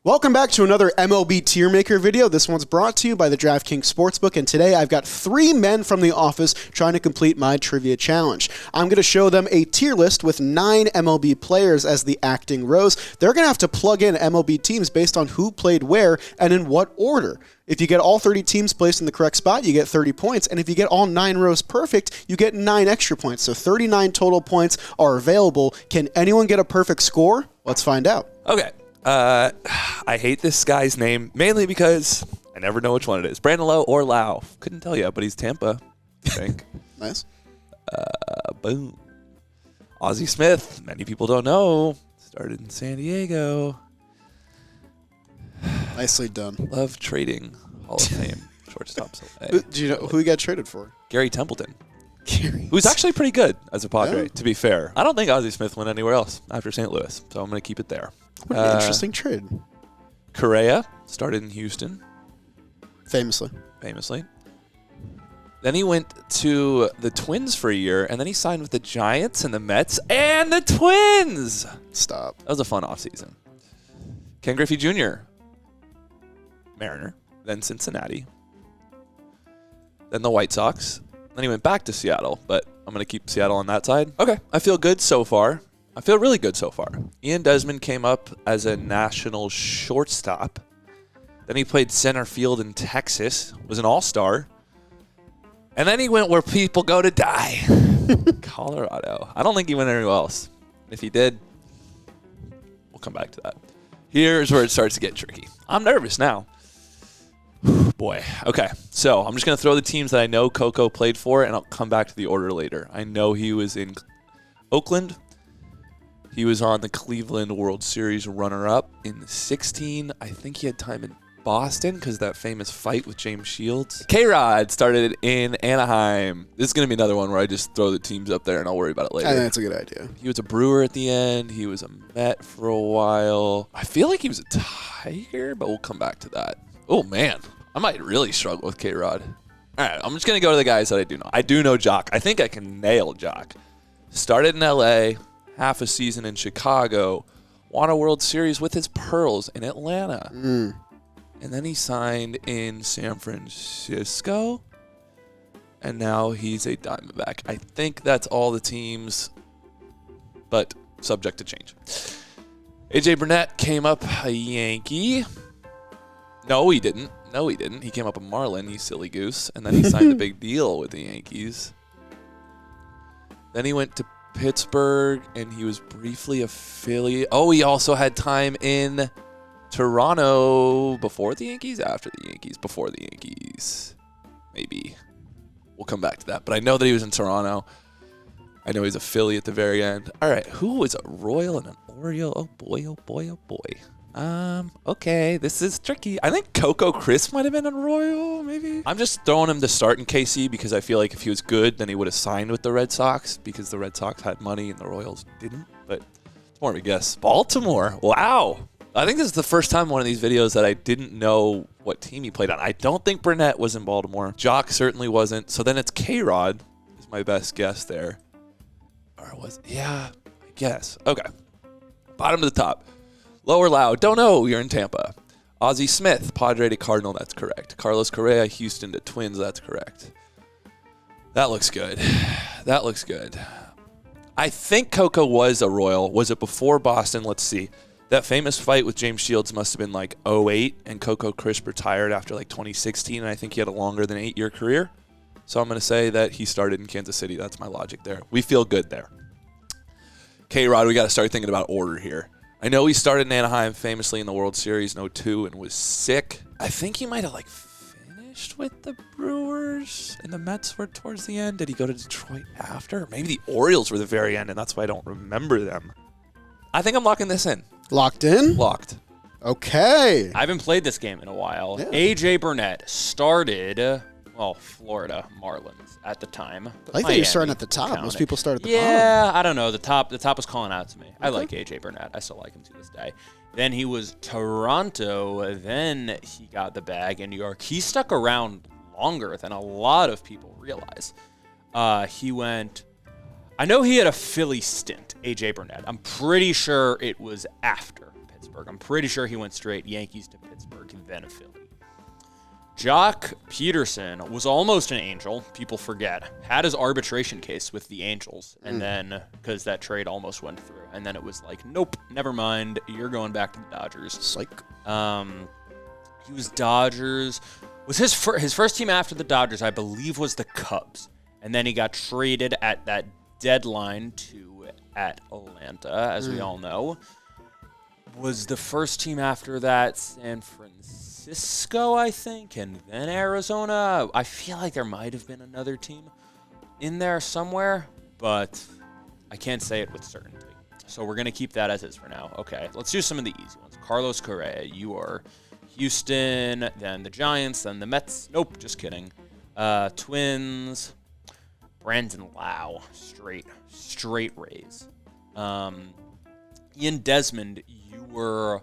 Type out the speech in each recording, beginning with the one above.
Welcome back to another MLB Tiermaker video. This one's brought to you by the DraftKings Sportsbook, and today I've got 3 men from the office trying to complete my trivia challenge. I'm going to show them a tier list with 9 MLB players as the acting rows. They're going to have to plug in MLB teams based on who played where and in what order. If you get all 30 teams placed in the correct spot, you get 30 points, and if you get all 9 rows perfect, you get 9 extra points. So 39 total points are available. Can anyone get a perfect score? Let's find out. Okay. I hate this guy's name, mainly because I never know which one it is. Brandon Lowe or Lau. Couldn't tell you, but he's Tampa, I think. Nice. Boom. Ozzie Smith, many people don't know, started in San Diego. Nicely done. Love trading Hall of Fame shortstops. Do you know who he got traded for? Gary Templeton. Who's actually pretty good as a Padre, to be fair. I don't think Ozzie Smith went anywhere else after St. Louis, so I'm going to keep it there. What an interesting trade. Correa started in Houston. Famously. Then he went to the Twins for a year, and then he signed with the Giants and the Mets and the Twins. Stop. That was a fun offseason. Ken Griffey Jr., Mariner, then Cincinnati, then the White Sox. Then he went back to Seattle, but I'm going to keep Seattle on that side. Okay, I feel good so far. I feel really good so far. Ian Desmond came up as a national shortstop. Then he played center field in Texas, was an all-star. And then he went where people go to die, Colorado. I don't think he went anywhere else. If he did, we'll come back to that. Here's where it starts to get tricky. I'm nervous now. Boy. Okay, so I'm just going to throw the teams that I know Coco played for, and I'll come back to the order later. I know he was in Oakland. He was on the Cleveland World Series runner-up in 16. I think he had time in Boston because that famous fight with James Shields. K-Rod started in Anaheim. This is going to be another one where I just throw the teams up there and I'll worry about it later. I think that's a good idea. He was a Brewer at the end. He was a Met for a while. I feel like he was a Tiger, but we'll come back to that. Oh, man. I might really struggle with K-Rod. All right, I'm just going to go to the guys that I do know. I do know Jock. I think I can nail Jock. Started in L.A., half a season in Chicago, won a World Series with his Pearls in Atlanta. And then he signed in San Francisco, and now he's a Diamondback. I think that's all the teams, but subject to change. A.J. Burnett came up a Yankee. No, he didn't. He came up a Marlin, you silly goose. And then he signed a big deal with the Yankees. Then he went to Pittsburgh, and he was briefly affiliated. Oh, he also had time in Toronto before the Yankees, after the Yankees, before the Yankees. Maybe. We'll come back to that. But I know that he was in Toronto. I know he's a Philly at the very end. All right, who was a Royal and an Oriole? Oh, boy, oh, boy, oh, boy. Okay, this is tricky. I think Coco Crisp might have been a Royal, maybe. I'm just throwing him to start in KC because I feel like if he was good, then he would have signed with the Red Sox because the Red Sox had money and the Royals didn't. But it's more of a guess. Baltimore. Wow. I think this is the first time in one of these videos that I didn't know what team he played on. I don't think Burnett was in Baltimore. Jock certainly wasn't. So then it's K-Rod is my best guess there. Or was it? Yeah, I guess. Okay. Bottom to the top. Lower loud, don't know, you're in Tampa. Ozzie Smith, Padre to Cardinal, that's correct. Carlos Correa, Houston to Twins, that's correct. That looks good. That looks good. I think Coco was a Royal. Was it before Boston? Let's see. That famous fight with James Shields must have been like 08, and Coco Crisp retired after like 2016, and I think he had a longer than 8-year career. So I'm going to say that he started in Kansas City. That's my logic there. We feel good there. K-Rod, we got to start thinking about order here. I know he started in Anaheim famously in the World Series in 02 and was sick. I think he might have like finished with the Brewers and the Mets were towards the end. Did he go to Detroit after? Maybe the Orioles were the very end and that's why I don't remember them. I think I'm locking this in. Locked in? Locked. Okay. I haven't played this game in a while. Yeah. A.J. Burnett started, Florida Marlins at the time. I like that you're starting at the top. Most people start at the bottom. Yeah, I don't know. The top was calling out to me. Okay. I like A.J. Burnett. I still like him to this day. Then he was Toronto. Then he got the bag in New York. He stuck around longer than a lot of people realize. He went... I know he had a Philly stint, A.J. Burnett. I'm pretty sure it was after Pittsburgh. Pittsburgh. I'm pretty sure he went straight Yankees to Pittsburgh and then Philly. Jock Peterson was almost an Angel. People forget. Had his arbitration case with the Angels, and then because that trade almost went through, and then it was like, nope, never mind. You're going back to the Dodgers. Psych. He was Dodgers. Was his first team after the Dodgers, I believe, was the Cubs, and then he got traded at that deadline to Atlanta, as we all know. Was the first team after that San Francisco, I think, and then Arizona? I feel like there might have been another team in there somewhere, but I can't say it with certainty. So we're going to keep that as is for now. Okay, let's do some of the easy ones. Carlos Correa, you are Houston, then the Giants, then the Mets. Nope, just kidding. Twins. Brandon Lau, straight Rays. Ian Desmond, you were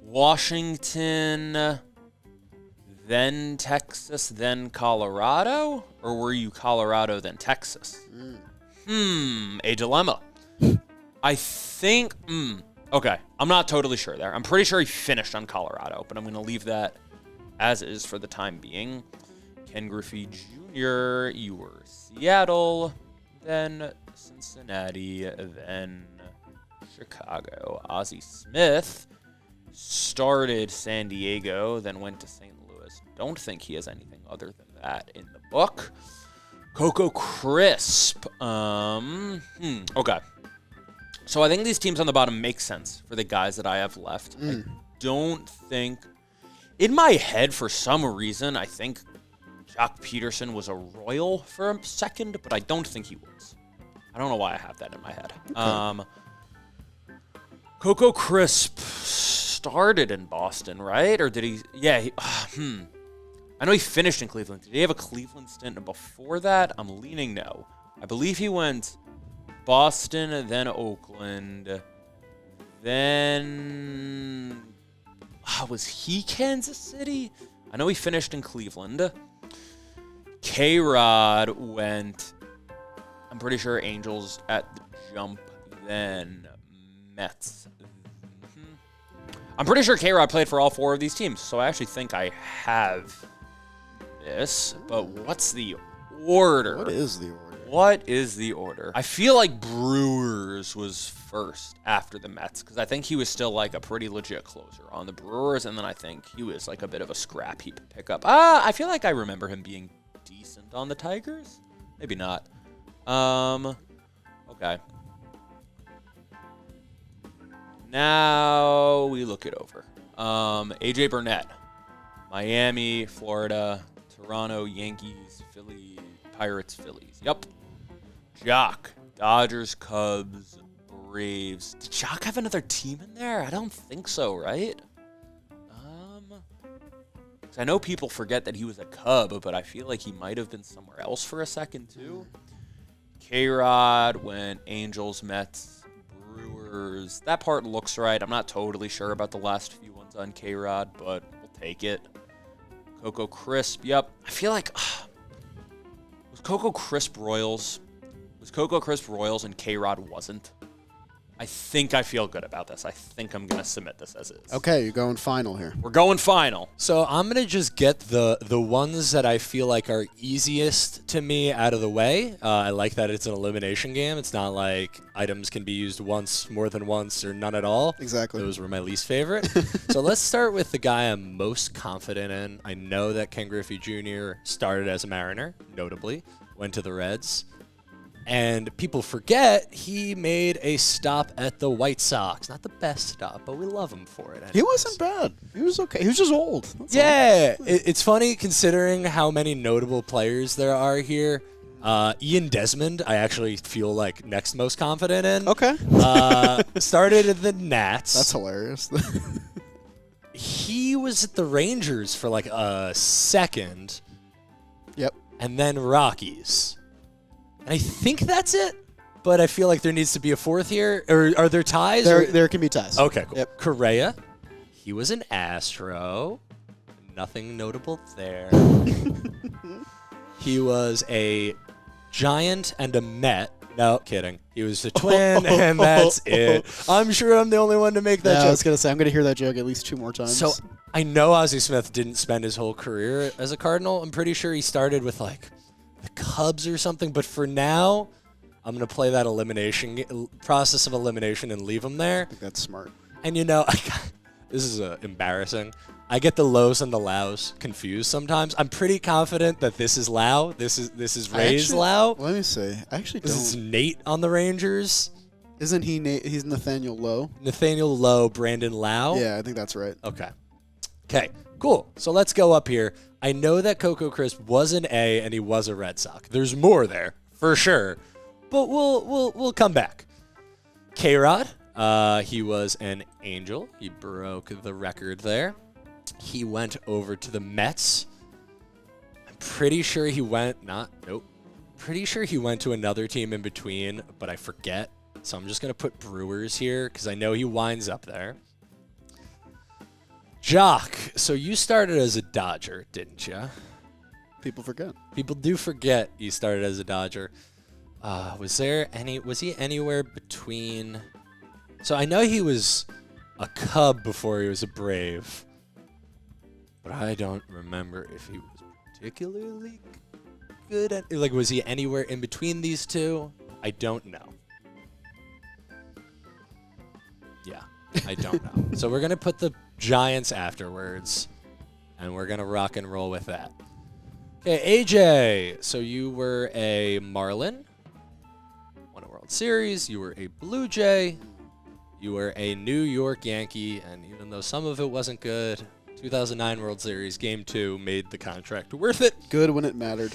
Washington, then Texas, then Colorado? Or were you Colorado, then Texas? A dilemma. I think, okay, I'm not totally sure there. I'm pretty sure he finished on Colorado, but I'm going to leave that as is for the time being. Ken Griffey Jr., you were Seattle, then Cincinnati, then Chicago. Ozzie Smith started San Diego, then went to St. Louis. Don't think he has anything other than that in the book. Coco Crisp. Okay. So I think these teams on the bottom make sense for the guys that I have left. I don't think... In my head, for some reason, I think Jock Peterson was a Royal for a second, but I don't think he was. I don't know why I have that in my head. Okay. Coco Crisp started in Boston, right? Or did he? Yeah. I know he finished in Cleveland. Did he have a Cleveland stint before that? I'm leaning no. I believe he went Boston, then Oakland, then... was he Kansas City? I know he finished in Cleveland. K-Rod went, I'm pretty sure, Angels at the jump, then Mets. I'm pretty sure K-Rod played for all four of these teams, so I actually think I have this. But what's the order? What is the order? What is the order? I feel like Brewers was first after the Mets, because I think he was still like a pretty legit closer on the Brewers, and then I think he was like a bit of a scrap heap pickup. I feel like I remember him being decent on the Tigers. Maybe not. Okay. Now we look it over. AJ Burnett, Miami, Florida, Toronto, Yankees, Philly, Pirates, Phillies. Yep. Jock, Dodgers, Cubs, Braves. Did Jock have another team in there? I don't think so, right? 'Cause I know people forget that he was a Cub, but I feel like he might have been somewhere else for a second too. K-Rod went Angels, Mets, Brewers. That part looks right. I'm not totally sure about the last few ones on K-Rod, but we'll take it. Coco Crisp. Yep. I feel like... was Coco Crisp Royals? Was Coco Crisp Royals and K-Rod wasn't? I think I feel good about this. I think I'm going to submit this as is. Okay, you're going final here. We're going final. So I'm going to just get the ones that I feel like are easiest to me out of the way. I like that it's an elimination game. It's not like items can be used once, more than once, or none at all. Exactly. Those were my least favorite. So let's start with the guy I'm most confident in. I know that Ken Griffey Jr. started as a Mariner, notably, went to the Reds. And people forget he made a stop at the White Sox. Not the best stop, but we love him for it. Anyways. He wasn't bad. He was okay. He was just old. That's Yeah. It's funny considering how many notable players there are here. Ian Desmond, I actually feel like next most confident in. Okay. Started at the Nats. That's hilarious. He was at the Rangers for like a second. Yep. And then Rockies. And I think that's it, but I feel like there needs to be a fourth here. Or are there ties? There can be ties. Okay, cool. Yep. Correa, he was an Astro. Nothing notable there. He was a Giant and a Met No, kidding. He was a twin, and that's it. I'm sure I'm the only one to make that Yeah, joke. I was going to say, I'm going to hear that joke at least 2 more times. So I know Ozzie Smith didn't spend his whole career as a Cardinal. I'm pretty sure he started with like the Cubs or something. But for now, I'm going to play that process of elimination and leave him there. I think that's smart. And this is embarrassing. I get the lows and the lows confused sometimes. I'm pretty confident that this is Lau. This is Ray's Lau. Let me see. I actually This is don't. Nate on the Rangers. Isn't he he's Nathaniel Lowe? Nathaniel Lowe, Brandon Lau. Yeah, I think that's right. Okay, cool. So let's go up here. I know that Coco Crisp was an A and he was a Red Sox. There's more there for sure, but we'll come back. K-Rod, he was an Angel. He broke the record there. He went over to the Mets. I'm pretty sure he went Pretty sure he went to another team in between, but I forget. So I'm just gonna put Brewers here because I know he winds up there. Jock, so you started as a Dodger, didn't you? People forget. People do forget you started as a Dodger. Was he anywhere between? So I know he was a Cub before he was a Brave, but I don't remember if he was particularly good at, like, was he anywhere in between these two? I don't know. Yeah, I don't know. So we're going to put the Giants afterwards, and we're going to rock and roll with that. Okay, AJ, so you were a Marlin, won a World Series, you were a Blue Jay, you were a New York Yankee, and even though some of it wasn't good, 2009 World Series, Game 2 made the contract worth it. Good when it mattered.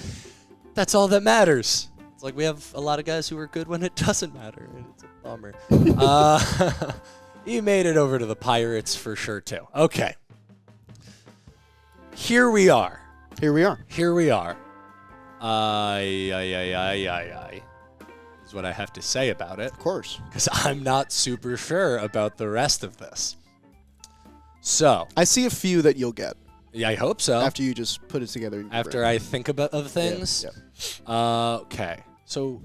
That's all that matters. It's like we have a lot of guys who are good when it doesn't matter, and it's a bummer. He made it over to the Pirates for sure, too. Okay. Here we are. Here we are. Here we are. Is what I have to say about it. Of course. Because I'm not super sure about the rest of this. So. I see a few that you'll get. Yeah, I hope so. After you just put it together. In your After brain. I think about of things. Yeah. Okay. So,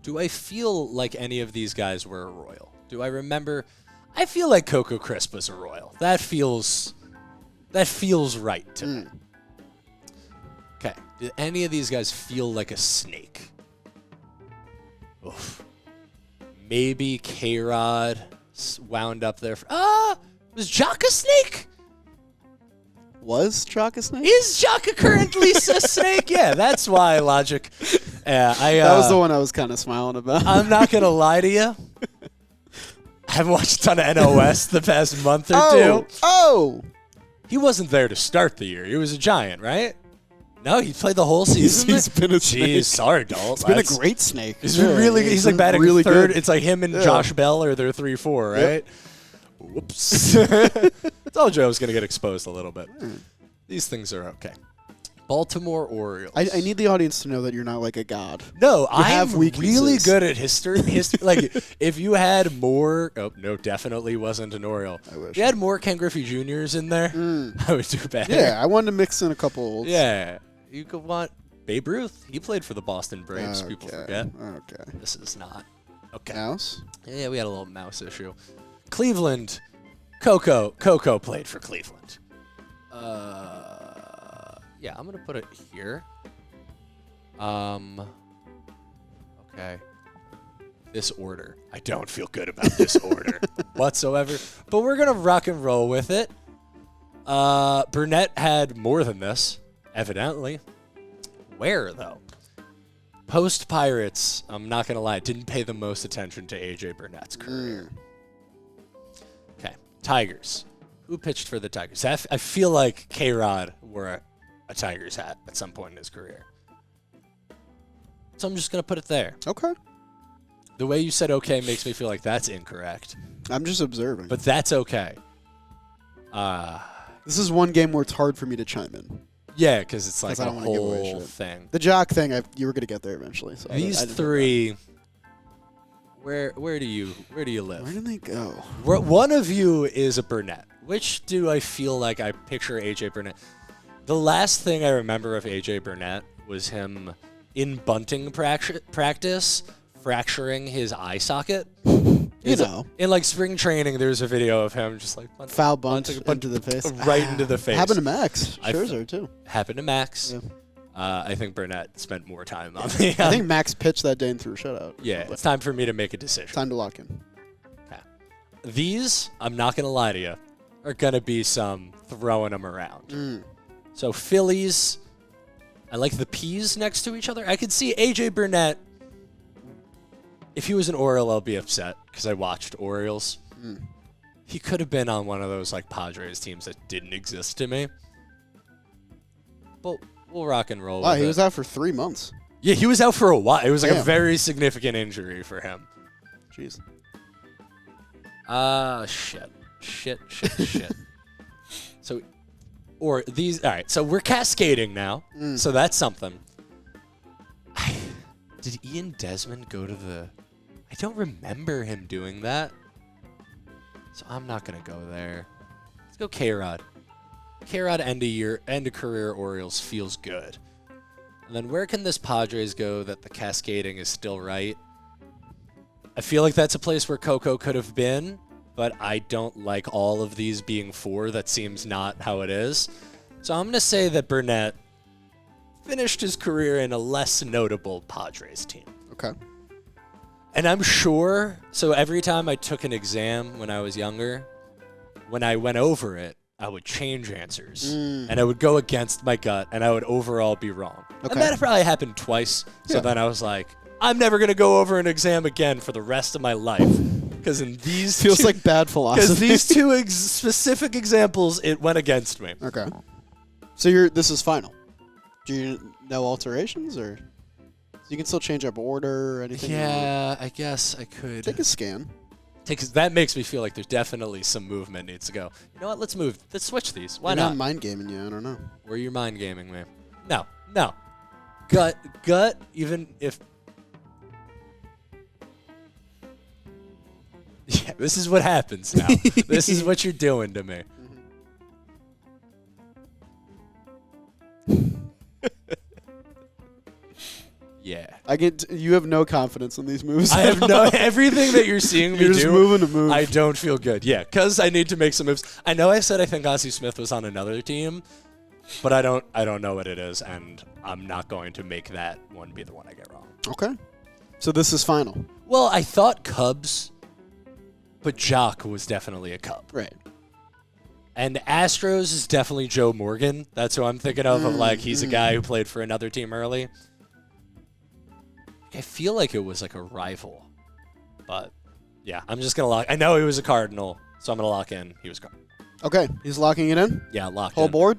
do I feel like any of these guys were a Royal? Do I remember? I feel like Coco Crisp was a Royal. That feels right to me. Okay. Did any of these guys feel like a snake? Oof. Maybe K-Rod wound up there. Was Jock a snake? Was Jock a snake? Is Jock currently a snake? Yeah, that's why logic. Yeah, that was the one I was kind of smiling about. I'm not gonna lie to you. I haven't watched a ton of NOS the past month or two. Oh! He wasn't there to start the year. He was a Giant, right? No, he played the whole season. He's been a snake. Jeez, sorry, Dalt. He's been a great snake. He's been really good. He's like batting really third. good. It's like him and Josh Bell are their 3-4, right? Yep. Whoops. I told you I was going to get exposed a little bit. These things are okay. Baltimore Orioles. I need the audience to know that you're not like a god. No, I'm have weaknesses. really good at history. Like, if you had more... Oh, no, definitely wasn't an Oriole. I wish. If you had more Ken Griffey Jr.'s in there, I would do better. Yeah, I wanted to mix in a couple olds. Yeah. You could want Babe Ruth. He played for the Boston Braves. Okay. People forget. Okay. This is not. Okay. Mouse? Yeah, we had a little mouse issue. Cleveland. Coco played for Cleveland. Yeah, I'm going to put it here. Okay. This order. I don't feel good about this order whatsoever. But we're going to rock and roll with it. Burnett had more than this, evidently. Where, though? Post-Pirates, I'm not going to lie, didn't pay the most attention to A.J. Burnett's career. Okay. Tigers. Who pitched for the Tigers? I feel like K-Rod wore a Tigers hat at some point in his career. So I'm just going to put it there. Okay. The way you said okay makes me feel like that's incorrect. I'm just observing. But that's okay. This is one game where it's hard for me to chime in. Yeah, because it's like 'Cause I a don't wanna give away whole shit. thing. The Jock thing, you were going to get there eventually. So These I didn't three, where do you Where live? did they go? One of you is a Burnett. Which do I feel like I picture A.J. Burnett? The last thing I remember of A.J. Burnett was him in bunting practice fracturing his eye socket. In like spring training, there's a video of him just like foul bunt into the face. Right into the face. Happened to Max Scherzer too. Happened to Max. Yeah. I think Burnett spent more time on me. I think Max pitched that day and threw a shutout. Yeah, it's time for me to make a decision. Time to lock in. Okay. These, I'm not going to lie to you, are going to be some throwing them around. So Phillies, I like the P's next to each other. I could see A.J. Burnett. If he was an Oriole, I'll be upset because I watched Orioles. He could have been on one of those like Padres teams that didn't exist to me. But we'll rock and roll. Wow, with he it. was out for 3 months. Yeah, he was out for a while. It was like Damn. a very significant injury for him. Jeez. Shit. So, or these. All right. So we're cascading now. So that's something. Did Ian Desmond go to the? I don't remember him doing that. So I'm not gonna go there. Let's go K-Rod. K-Rod end of career Orioles feels good. And then where can this Padres go that the cascading is still right? I feel like that's a place where Coco could have been, but I don't like all of these being 4. That seems not how it is. So I'm going to say that Burnett finished his career in a less notable Padres team. Okay. And I'm sure, so every time I took an exam when I was younger, when I went over it, I would change answers. And I would go against my gut, and I would overall be wrong. Okay. And that probably happened twice. So then I was like, I'm never going to go over an exam again for the rest of my life. Because in these Feels like bad philosophy. Because these two specific examples, it went against me. Okay. So this is final. Do you no alterations or you can still change up order or anything? Yeah, I guess I could. Take a scan. That makes me feel like there's definitely some movement needs to go. You know what? Let's move. Let's switch these. Why You're not? not mind gaming you. I don't know. Where you're mind gaming me. No. Gut, even if... Yeah, this is what happens now. This is what you're doing to me. Yeah. You have no confidence in these moves. I have everything that you're seeing me You're just do. moving to move. I don't feel good. Yeah, because I need to make some moves. I know I said I think Ozzie Smith was on another team, but I don't know what it is, and I'm not going to make that one be the one I get wrong. Okay. So this is final. Well, I thought Cubs, but Jock was definitely a Cub. Right. And Astros is definitely Joe Morgan. That's who I'm thinking of like he's a guy who played for another team early. I feel like it was like a rival. But, yeah, I'm just going to lock. I know he was a Cardinal, so I'm going to lock in. He was a Cardinal. Okay. He's locking it in? Yeah, locked Whole in. board?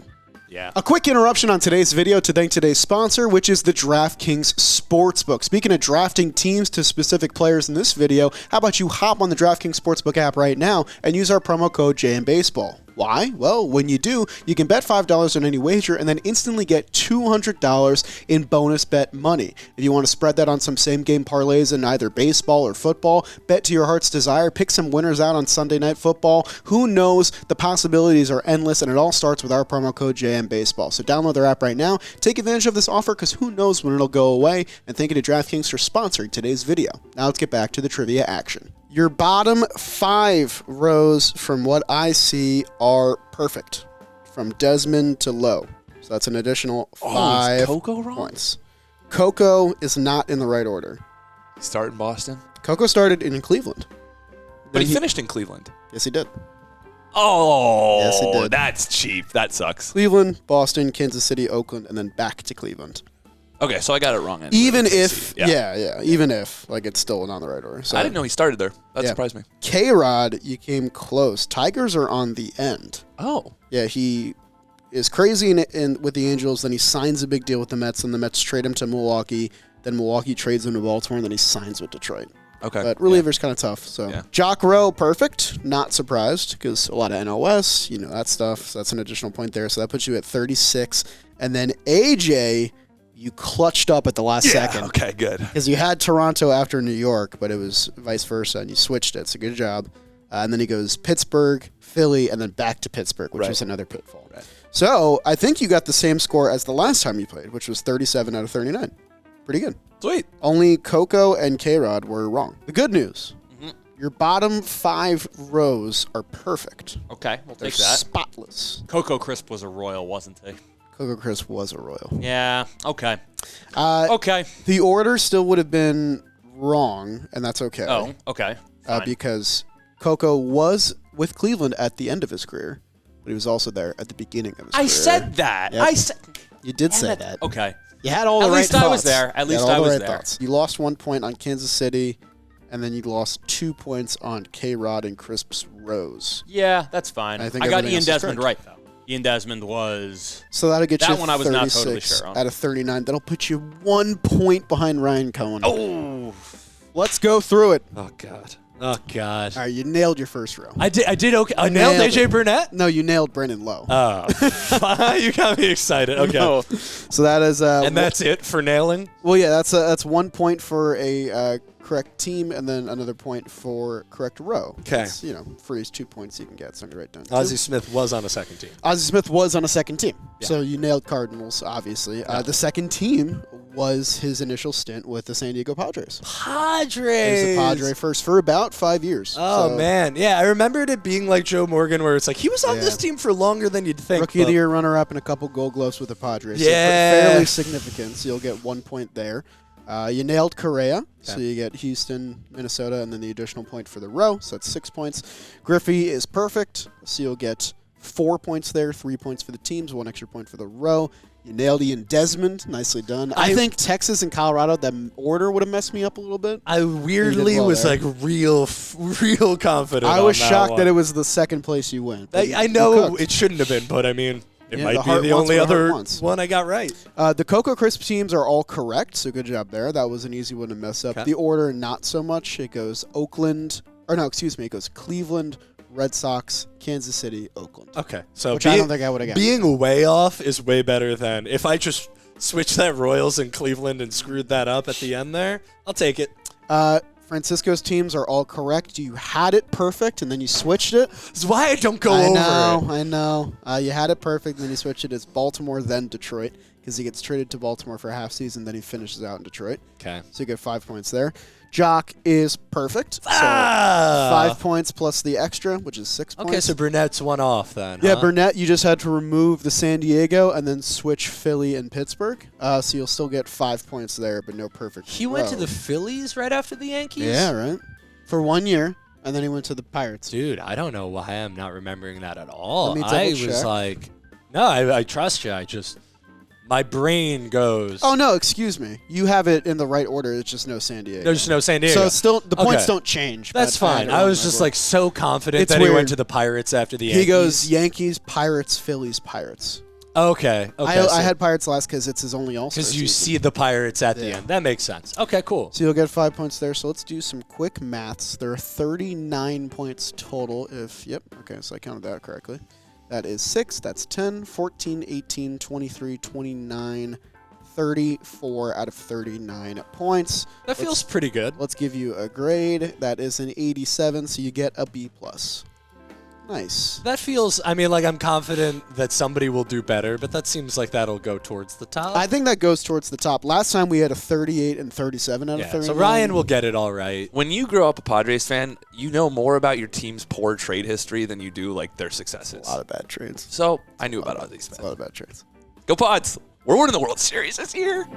Yeah. A quick interruption on today's video to thank today's sponsor, which is the DraftKings Sportsbook. Speaking of drafting teams to specific players in this video, how about you hop on the DraftKings Sportsbook app right now and use our promo code JMBaseball. Why? Well, when you do, you can bet $5 on any wager and then instantly get $200 in bonus bet money. If you want to spread that on some same-game parlays in either baseball or football, bet to your heart's desire, pick some winners out on Sunday Night Football. Who knows? The possibilities are endless, and it all starts with our promo code JMBaseball. So download their app right now. Take advantage of this offer because who knows when it'll go away. And thank you to DraftKings for sponsoring today's video. Now let's get back to the trivia action. Your bottom 5 rows, from what I see, are perfect. From Desmond to Lowe. So that's an additional 5 is Coco wrong? points. Coco is not in the right order. Start in Boston. Coco started in Cleveland. But he finished in Cleveland. Yes, he did. Oh, Yes, he did. That's cheap. That sucks. Cleveland, Boston, Kansas City, Oakland, and then back to Cleveland. Okay, so I got it wrong. Anyway. Even if, Yeah. even if, like, it's still not in the right order. So I didn't know he started there. That Yeah. surprised me. K-Rod, you came close. Tigers are on the end. Oh. Yeah, he is crazy with the Angels. Then he signs a big deal with the Mets, and the Mets trade him to Milwaukee. Then Milwaukee trades him to Baltimore, and then he signs with Detroit. Okay. But reliever's kind of tough. So Yeah. Jock Rowe, perfect. Not surprised because a lot of NOS, that stuff. So that's an additional point there. So that puts you at 36. And then AJ, you clutched up at the last second. Okay, good. Because you had Toronto after New York, but it was vice versa, and you switched it. So good job. And then he goes Pittsburgh, Philly, and then back to Pittsburgh, which was another pitfall. Right. So I think you got the same score as the last time you played, which was 37 out of 39. Pretty good. Sweet. Only Coco and K-Rod were wrong. The good news, your bottom 5 rows are perfect. Okay, we'll They're take that. spotless. Coco Crisp was a royal, wasn't he? Coco Crisp was a royal. Yeah. Okay. Okay. The order still would have been wrong, and that's okay. Oh, okay. Fine. Because Coco was with Cleveland at the end of his career, but he was also there at the beginning of his career. I said that. Yep. I said. You did Damn say it. that. Okay. You had all the At right least thoughts. I was there. At You least had all I the was right there. thoughts. You lost 1 point on Kansas City, and then you lost 2 points on K-Rod and Crisp's rows. Yeah, that's fine. I think I got everything Ian else is Desmond correct. right, though. Ian Desmond was... So that'll get That you one I was not totally 36 sure on. out of 39. That'll put you 1 point behind Ryan Cohen. Oh. Let's go through it. Oh, God. Oh, God. All right, you nailed your first row. I did okay. I nailed Nailed AJ it. Burnett? No, you nailed Brendan Lowe. Oh. You got me excited. Okay. No. So that is... And that's it for nailing? Well, yeah, that's 1 point for a correct team, and then another point for correct row. Okay. It's, for each 2 points you can get, so I'm going to write down two. Ozzie Smith was on a second team. Ozzie Smith was on a second team, Yeah. so you nailed Cardinals, obviously. The second team was his initial stint with the San Diego Padres. Padres. He was a Padre first for about 5 years. Oh, So, man. Yeah, I remembered it being like Joe Morgan, where it's like he was on Yeah. this team for longer than you'd think. Rookie of but- the Year runner-up and a couple Gold Gloves with the Padres. Yeah. So fairly significant, so you'll get 1 point there. You nailed Correa, so you get Houston, Minnesota, and then the additional point for the row, so that's 6 points. Griffey is perfect, so you'll get 4 points there, 3 points for the teams, 1 extra point for the row. You nailed Ian Desmond, nicely done. I think Texas and Colorado, that order would have messed me up a little bit. I weirdly well was there. like real confident. I was on shocked one. that it was the second place you went. but I you know cooked. it shouldn't have been, but I mean, it Yeah, might the be heart the wants only what the heart other wants. one I got right. The Coco Crisp teams are all correct, so good job there. That was an easy one to mess up. Okay. The order, not so much. It goes it goes Cleveland, Red Sox, Kansas City, Oakland. Okay, so Which I don't think I would have gotten. being way off is way better than if I just switched that Royals in Cleveland and screwed that up at the end there. I'll take it. Francisco's teams are all correct. You had it perfect, and then you switched it. This is why I don't go I over know, it. I know. You had it perfect, and then you switched it. It's Baltimore, then Detroit, because he gets traded to Baltimore for a half season, then he finishes out in Detroit. Okay. So you get 5 points there. Jock is perfect. So 5 points plus the extra, which is 6 points. Okay, so Burnett's one off then. Yeah, huh? Burnett, you just had to remove the San Diego and then switch Philly and Pittsburgh. So you'll still get 5 points there, but no perfect. He went to row. the Phillies right after the Yankees? Yeah, right. For 1 year, and then he went to the Pirates. Dude, I don't know why I'm not remembering that at all. Let me I double was check. like, no, I trust you. My brain goes. Oh no, excuse me. You have it in the right order. It's just no San Diego. There's no San Diego. So it's still the points Okay. don't change. That's but I had fine. it I wrong was in my just book. like so confident It's that he weird. went to the Pirates after the Yankees. He goes Yankees, Pirates, Phillies, Pirates. Okay. I had Pirates last because it's his only All-Star because you season. see the Pirates at the Yeah. end. That makes sense. Okay, cool. So you'll get 5 points there. So let's do some quick maths. There are 39 points total. Okay, so I counted that correctly. That is 6, that's 10, 14, 18, 23, 29, 34 out of 39 points. That feels pretty good. Let's give you a grade. That is an 87, so you get a B+. Nice. That feels, I mean, like I'm confident that somebody will do better, but that seems like that'll go towards the top. I think that goes towards the top. Last time we had a 38 and 37 out of 39. So Ryan will get it all right. When you grow up a Padres fan, you know more about your team's poor trade history than you do like their successes. A lot of bad trades. So I knew about Ozzie A Smith. lot of bad trades. Go Pods! We're winning the World Series this year.